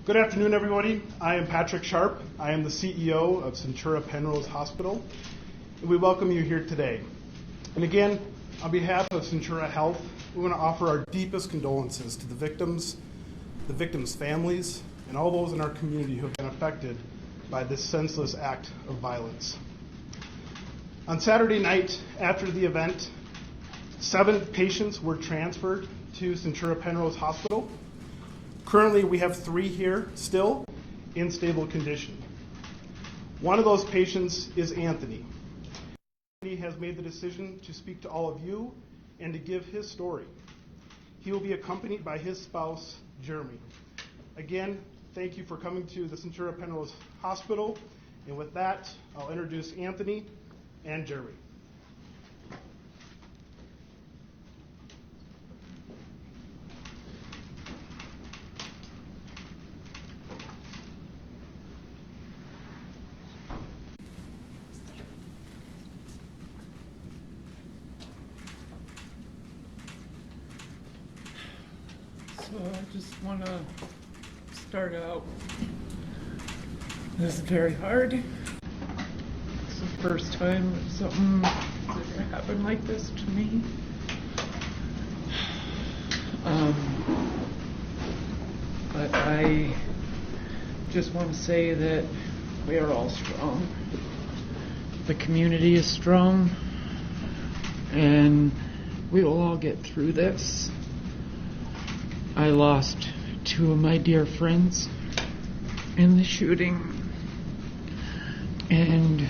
Good afternoon, everybody. I am Patrick Sharp. I am the CEO of Centura Penrose Hospital, and we welcome you here today. And again, on behalf of Centura Health, we want to offer our deepest condolences to the victims' families, and all those in our community who have been affected by this senseless act of violence. On Saturday night, after the event, 7 patients were transferred to Centura Penrose Hospital. Currently, we have 3 here still in stable condition. One of those patients is Anthony. He has made the decision to speak to all of you and to give his story. He will be accompanied by his spouse, Jeremy. Again, thank you for coming to the Centura Penrose Hospital. And with that, I'll introduce Anthony and Jeremy. So I just want to start out. This is very hard. It's the first time something has ever happened like this to me. But I just want to say that we are all strong. The community is strong, and we will all get through this. I lost 2 of my dear friends in the shooting, and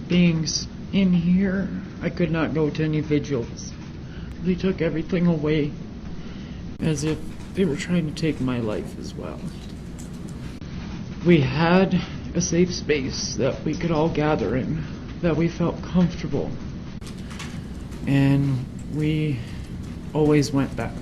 being in here, I could not go to any vigils. They took everything away as if they were trying to take my life as well. We had a safe space that we could all gather in, that we felt comfortable, and we always went back.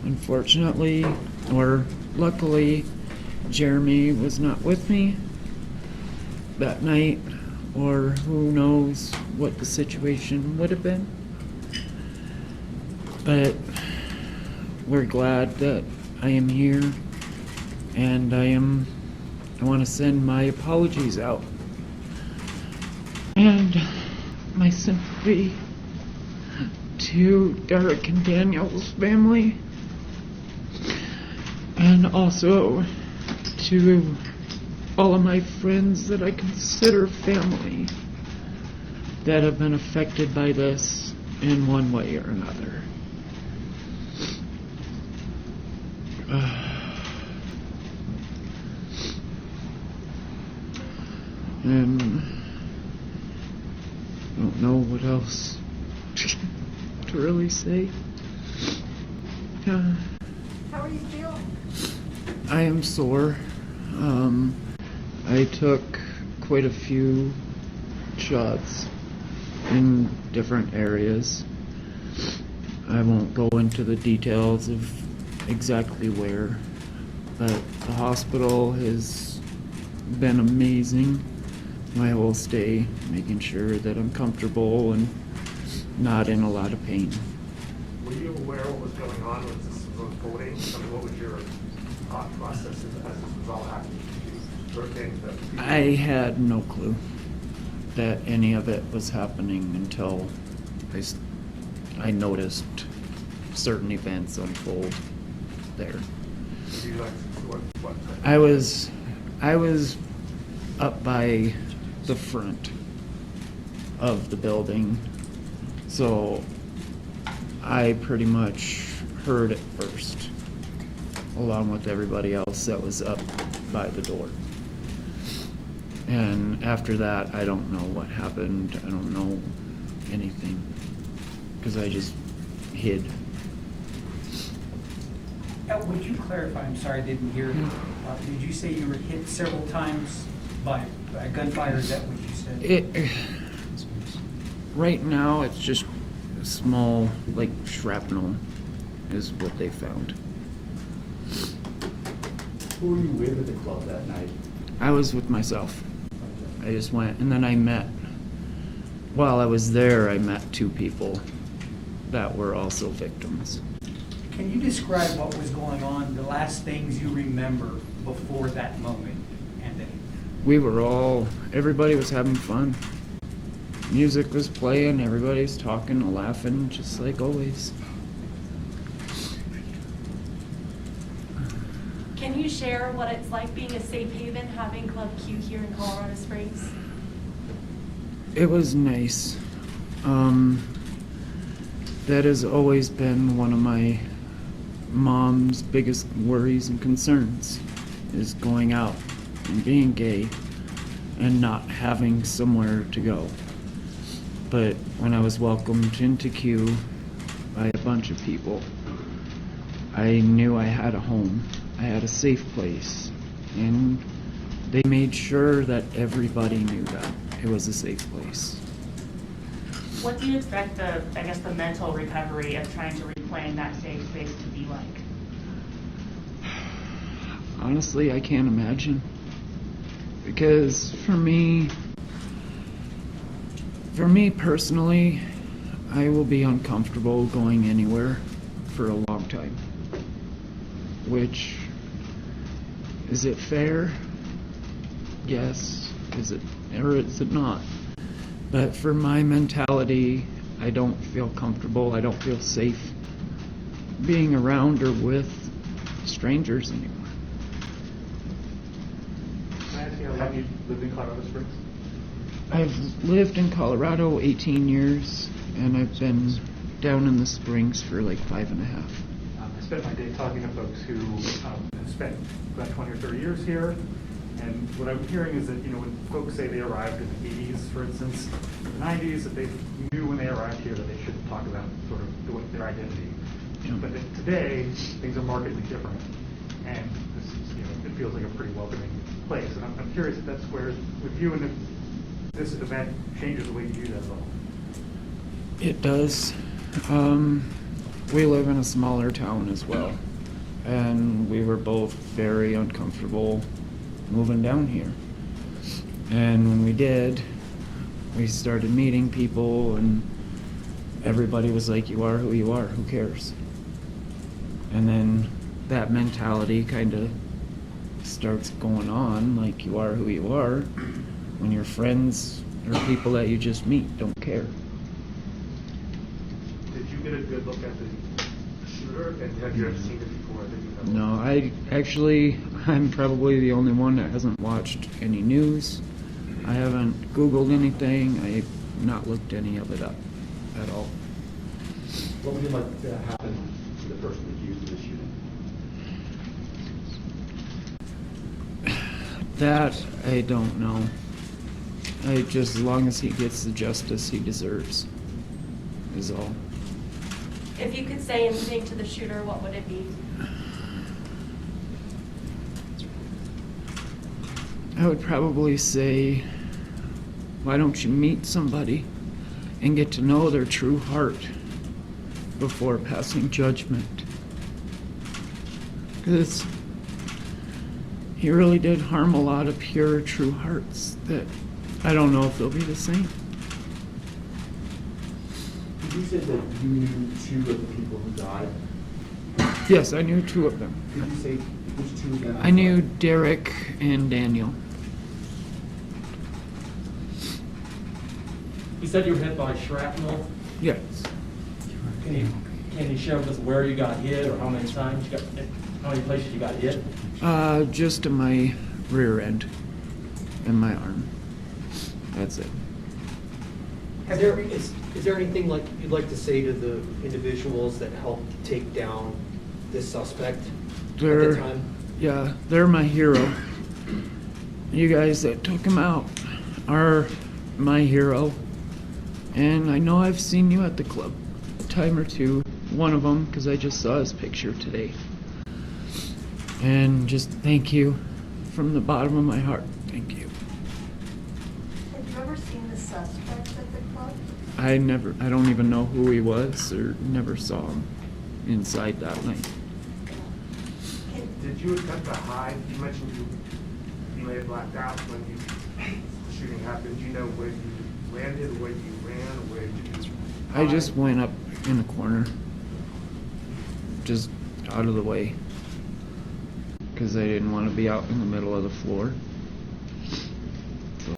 Unfortunately, or luckily, Jeremy was not with me that night, or who knows what the situation would have been. But we're glad that I am here, and I want to send my apologies out and my sympathy to Derek and Daniel's family, and also to all of my friends that I consider family that have been affected by this in one way or another. And I don't know what else to really say. How are you feeling? I am sore. I took quite a few shots in different areas. I won't go into the details of exactly where, but the hospital has been amazing my whole stay, making sure that I'm comfortable and not in a lot of pain. Were you aware what was going on when this was unfolding? I mean, what was your thought process as this was all happening to you? I had no clue that any of it was happening until I noticed certain events unfold there. You like what? I was up by the front of the building, so I pretty much heard it first, along with everybody else that was up by the door. And after that, I don't know what happened. I don't know anything, because I just hid. Would you clarify? I'm sorry, I didn't hear. Did you say you were hit several times by gunfire? Is that what you said? Right now, it's just small, like shrapnel, is what they found. Who were you with at the club that night? I was with myself. I just went, and then while I was there, I met 2 people that were also victims. Can you describe what was going on, the last things you remember before that moment ended? Everybody was having fun. Music was playing, everybody's talking and laughing, just like always. Can you share what it's like being a safe haven, having Club Q here in Colorado Springs? It was nice. That has always been one of my mom's biggest worries and concerns, is going out and being gay and not having somewhere to go. But when I was welcomed into Q by a bunch of people, I knew I had a home. I had a safe place. And they made sure that everybody knew that it was a safe place. What do you expect the mental recovery of trying to reclaim that safe space to be like? Honestly, I can't imagine. Because for me personally, I will be uncomfortable going anywhere for a long time. Which, is it fair? Yes. Is it, or is it not? But for my mentality, I don't feel comfortable, I don't feel safe being around or with strangers anymore. Can I ask you how long you lived in Colorado Springs? I've lived in Colorado 18 years, and I've been down in the Springs for like 5.5. I spent my day talking to folks who have spent about 20 or 30 years here, and what I'm hearing is that, when folks say they arrived in the 80s, for instance, the 90s, that they knew when they arrived here that they shouldn't talk about sort of their identity. Yeah. But that today, things are markedly different, and this is, it feels like a pretty welcoming place. And I'm curious if that squares with you, and if this event changes the way you view that at all. It does. We live in a smaller town as well, and we were both very uncomfortable moving down here. And when we did, we started meeting people, and everybody was like, you are who you are, who cares? And then that mentality kind of starts going on, like you are who you are, when your friends or people that you just meet don't care. Did you get a good look at the shooter, and have you ever seen it before? No, I'm probably the only one that hasn't watched any news. I haven't Googled anything. I've not looked any of it up at all. What would you like to happen to the person accused of the shooting? That I don't know. As long as he gets the justice he deserves, is all. If you could say anything to the shooter, what would it be? I would probably say, why don't you meet somebody and get to know their true heart before passing judgment? Because he really did harm a lot of pure, true hearts that I don't know if they'll be the same. Did you say that you knew 2 of the people who died? Yes, I knew 2 of them. Did you say which 2 of them? I knew Derek and Daniel. You said you were hit by shrapnel. Yes. Can you share with us where you got hit, or how many times you got, how many places you got hit? Just in my rear end and my arm. That's it. Is there anything like you'd like to say to the individuals that helped take down this suspect at the time? Yeah, they're my hero. You guys that took him out are my hero. And I know I've seen you at the club a time or two. One of them, because I just saw his picture today. And just thank you from the bottom of my heart. Thank you. Have you ever seen the suspect at the club? I don't even know who he was or never saw him inside that night. Did you attempt to hide? You mentioned you may have blacked out when the shooting happened. Do you know where you landed, where you ran, or where did you hide? I just went up in a corner. just out of the way. Because I didn't want to be out in the middle of the floor. So,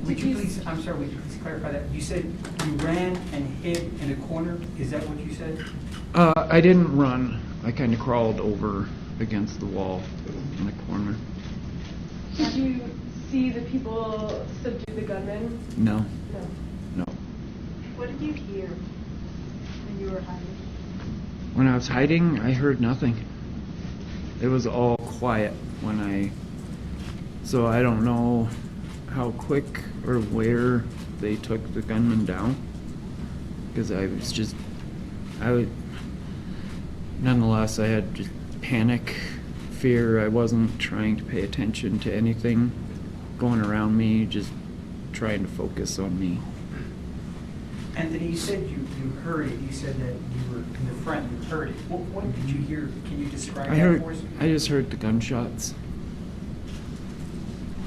Would you please, I'm sorry, would you please clarify that? You said you ran and hid in a corner? Is that what you said? I didn't run. I kind of crawled over against the wall in the corner. Did you see the people subdue the gunman? No, No. no. What did you hear when you were hiding? When I was hiding, I heard nothing. It was all quiet so I don't know how quick or where they took the gunman down. Because nonetheless, I had just panic, fear. I wasn't trying to pay attention to anything going around me, just trying to focus on me. Anthony, you said you heard it. You said that you were in the front, you heard it. What did you hear? Can you describe that for us? I just heard the gunshots.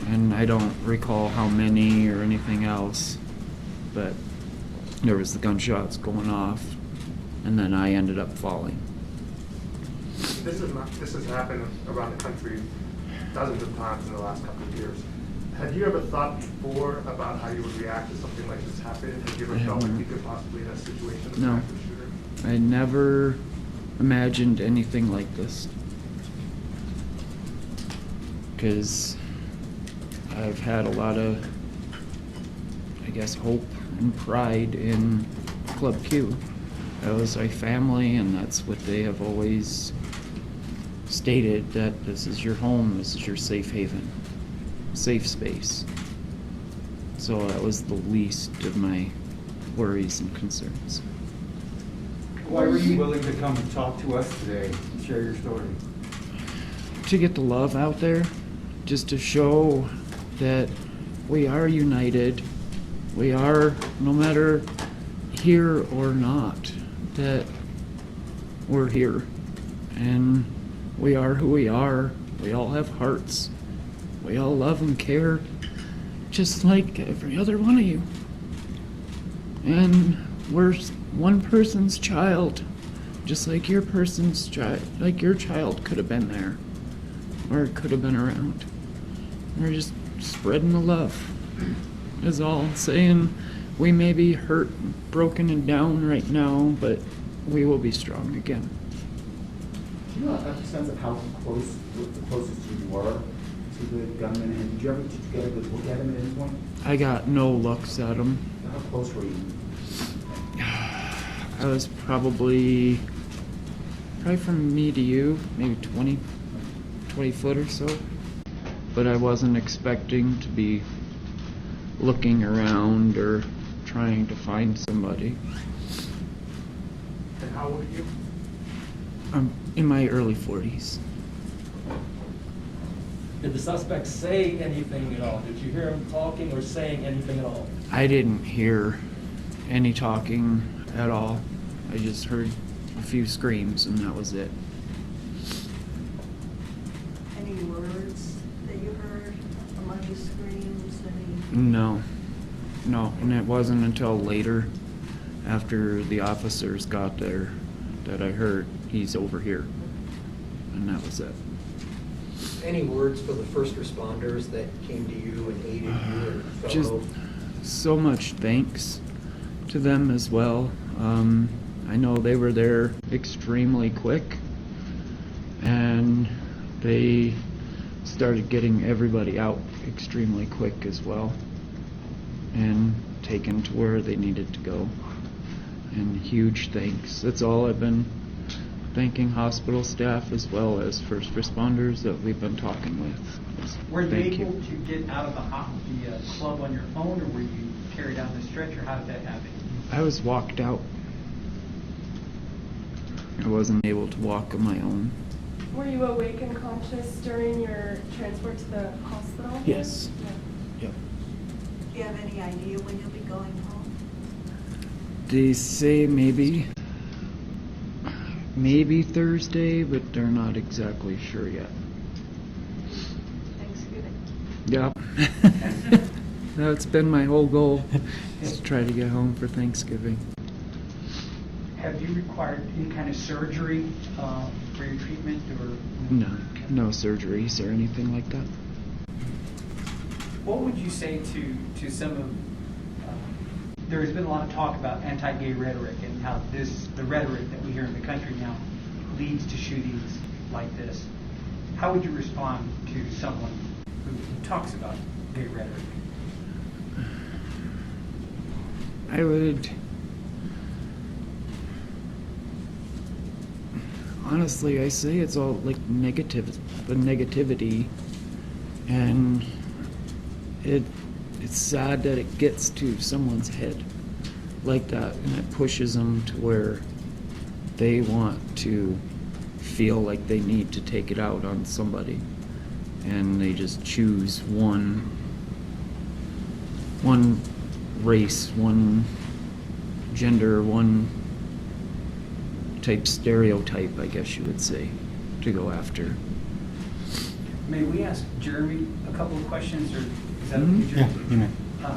And I don't recall how many or anything else, but there was the gunshots going off, and then I ended up falling. This has happened around the country dozens of times in the last couple of years. Have you ever thought before about how you would react to something like this happening? Have you ever felt like you could possibly in a situation as an No. active shooter? I never imagined anything like this. Because I've had a lot of, I guess, hope and pride in Club Q. That was my family, and that's what they have always stated, that this is your home, this is your safe haven, safe space. So that was the least of my worries and concerns. Why were you willing to come and talk to us today and share your story? To get the love out there, just to show that we are united, we are, no matter here or not, that we're here, and we are who we are. We all have hearts. We all love and care, just like every other one of you. And we're one person's child, just like your person's child, like your child could have been there, or could have been around. We're just spreading the love, is all I'm saying. We may be hurt, broken, and down right now, but we will be strong again. Do you have a sense of how close, the closest you were to the gunman? And did you get a good look at him at any point? I got no looks at him. How close were you? I was probably from me to you, maybe 20 foot or so. But I wasn't expecting to be looking around or trying to find somebody. And how old are you? I'm in my early 40s. Did the suspect say anything at all? Did you hear him talking or saying anything at all? I didn't hear any talking at all. I just heard a few screams, and that was it. Any words that you heard among the screams? No, and it wasn't until later, after the officers got there, that I heard, he's over here, and that was it. Any words for the first responders that came to you and aided you and Just fellow? so much thanks to them as well. I know they were there extremely quick, and they started getting everybody out extremely quick as well, and taken to where they needed to go. And huge thanks. That's all I've been thanking hospital staff as well as first responders that we've been talking with. Were you Thank able to get out of the club on your own, or were you carried on the stretcher? How did that happen? I was walked out. I wasn't able to walk on my own. Were you awake and conscious during your transport to the hospital? Yes. Yeah. Yep. Do you have any idea when you'll be going home? They say maybe Thursday, but they're not exactly sure yet. Thanksgiving. Yep. That's been my whole goal, is to try to get home for Thanksgiving. Have you required any kind of surgery for your treatment or? No surgeries or anything like that. What would you say to some of, there has been a lot of talk about anti-gay rhetoric and how the rhetoric that we hear in the country now leads to shootings like this. How would you respond to someone who talks about gay rhetoric? I would honestly, I say it's all like the negativity, and it's sad that it gets to someone's head like that, and it pushes them to where they want to feel like they need to take it out on somebody, and they just choose one race, one gender, one type stereotype, I guess you would say, to go after. May we ask Jeremy a couple of questions, or is that Mhm. okay, Jeremy? Yeah, you may.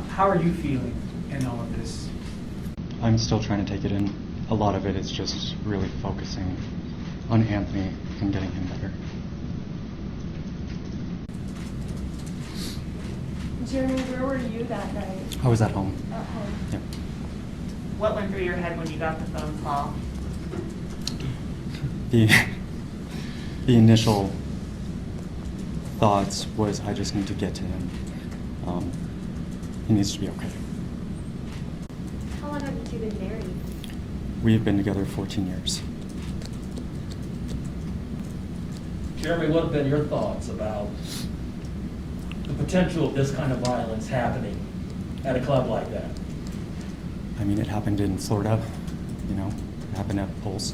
How are you feeling in all of this? I'm still trying to take it in. A lot of it is just really focusing on Anthony and getting him better. Jeremy, where were you that night? I was at home. At home. Yeah. What went through your head when you got the phone call? The initial thoughts was I just need to get to him. He needs to be okay. How long have you two been married? We've been together 14 years. Jeremy, what have been your thoughts about the potential of this kind of violence happening at a club like that? I mean, it happened in Florida, you know, it happened at Pulse.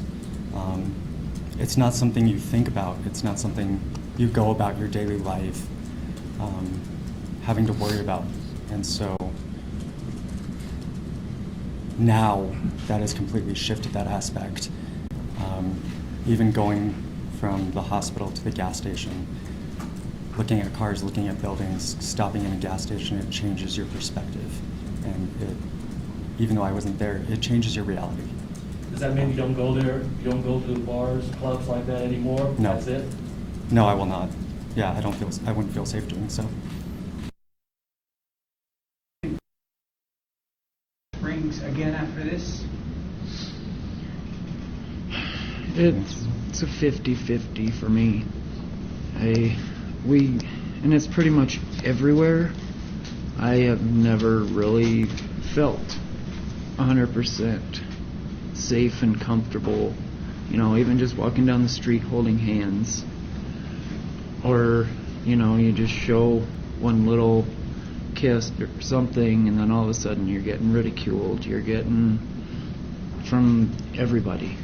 It's not something you think about. It's not something you go about your daily life having to worry about. And so now that has completely shifted that aspect. Even going from the hospital to the gas station, looking at cars, looking at buildings, stopping in a gas station, it changes your perspective. And even though I wasn't there, it changes your reality. Does that mean you don't go there, you don't go to bars, clubs like that anymore? No. That's it? No, I will not. Yeah, I wouldn't feel safe doing so. Rings again after this? It's a 50-50 for me. And it's pretty much everywhere. I have never really felt 100% safe and comfortable, you know, even just walking down the street holding hands, or, you know, you just show one little kiss or something, and then all of a sudden you're getting ridiculed, you're getting from everybody.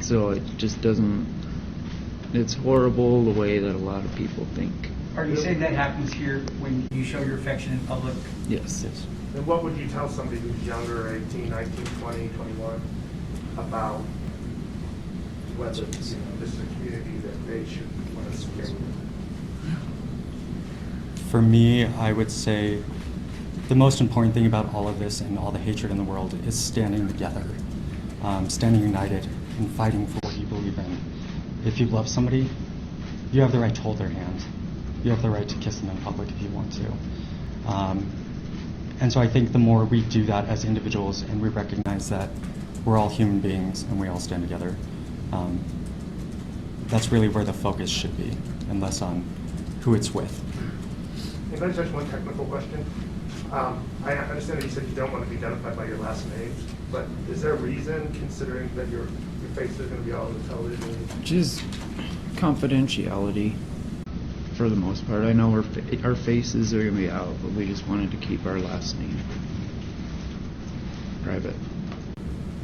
So it just doesn't, it's horrible the way that a lot of people think. Are you saying that happens here when you show your affection in public? Yes. Yes. And what would you tell somebody who's younger, 18, 19, 20, 21, about whether this is a community that they should want to support? For me, I would say the most important thing about all of this and all the hatred in the world is standing together, standing united and fighting for what you believe in. If you love somebody, you have the right to hold their hand. You have the right to kiss them in public if you want to. And so I think the more we do that as individuals and we recognize that we're all human beings and we all stand together, that's really where the focus should be, and less on who it's with. Can I just one technical question? I understand that you said you don't want to be identified by your last names, but is there a reason, considering that your face is going to be all over the television? Just confidentiality, for the most part. I know our faces are going to be out, but we just wanted to keep our last name private.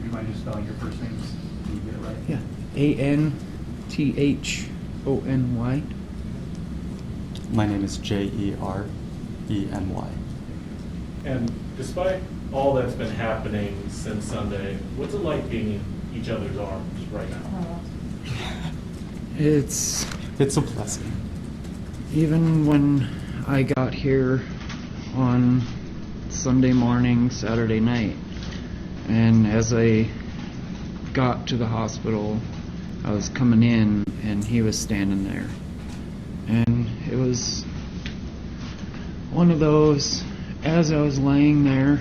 You mind just spelling your first names? Can you get it right? Yeah. Anthony. My name is Jeremy. And despite all that's been happening since Sunday, what's it like being in each other's arms right now? It's a blessing. Even when I got here on Sunday morning, Saturday night, and as I got to the hospital, I was coming in, and he was standing there. And it was one of those, as I was laying there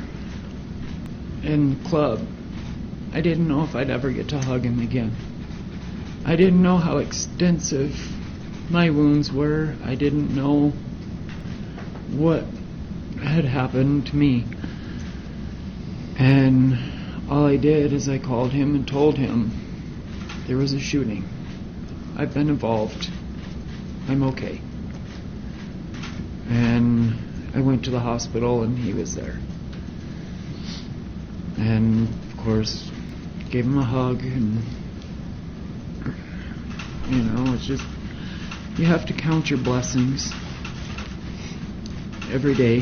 in club, I didn't know if I'd ever get to hug him again. I didn't know how extensive my wounds were. I didn't know what had happened to me. And all I did is I called him and told him there was a shooting. I've been involved. I'm okay. And I went to the hospital and he was there. And of course, gave him a hug, and you know, it's just, you have to count your blessings every day.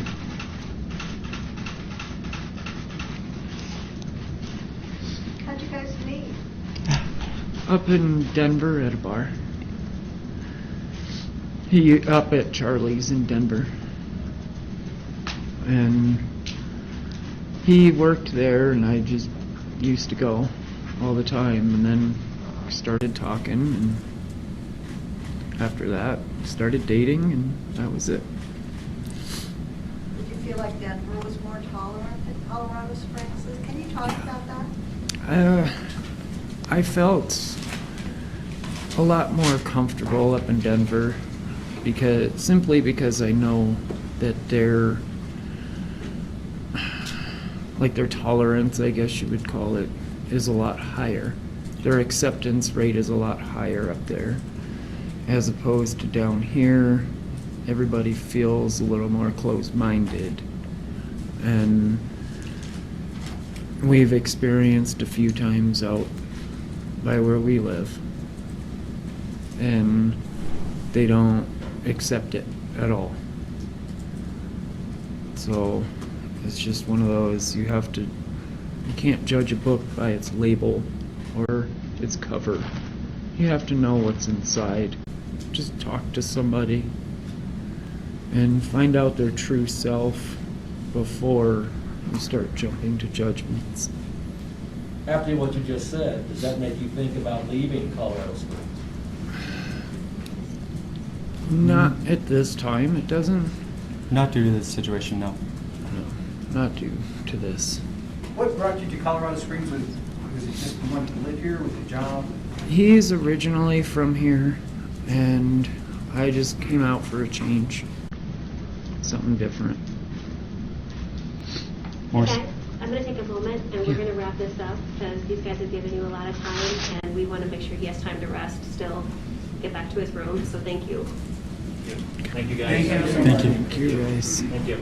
How'd you guys meet? Up in Denver at a bar. He up at Charlie's in Denver. And he worked there, and I just used to go all the time, and then started talking, and after that started dating, and that was it. Did you feel like Denver was more tolerant than Colorado Springs is? Can you talk about that? I felt a lot more comfortable up in Denver because I know that their tolerance, I guess you would call it, is a lot higher. Their acceptance rate is a lot higher up there, as opposed to down here. Everybody feels a little more closed-minded, and we've experienced a few times out by where we live, and they don't accept it at all. So it's just one of those, you can't judge a book by its label or its cover. You have to know what's inside. Just talk to somebody and find out their true self before you start jumping to judgments. After what you just said, does that make you think about leaving Colorado Springs? Not at this time, it doesn't. Not due to this situation, no. No, not due to this. What brought you to Colorado Springs? Was it just you wanted to live here with a job? He's originally from here, and I just came out for a change. Something different. Okay, I'm going to take a moment, and we're going to wrap this up, because these guys have given you a lot of time, and we want to make sure he has time to rest still, get back to his room, so thank you. Thank you, guys. Thank you, guys. Thank you.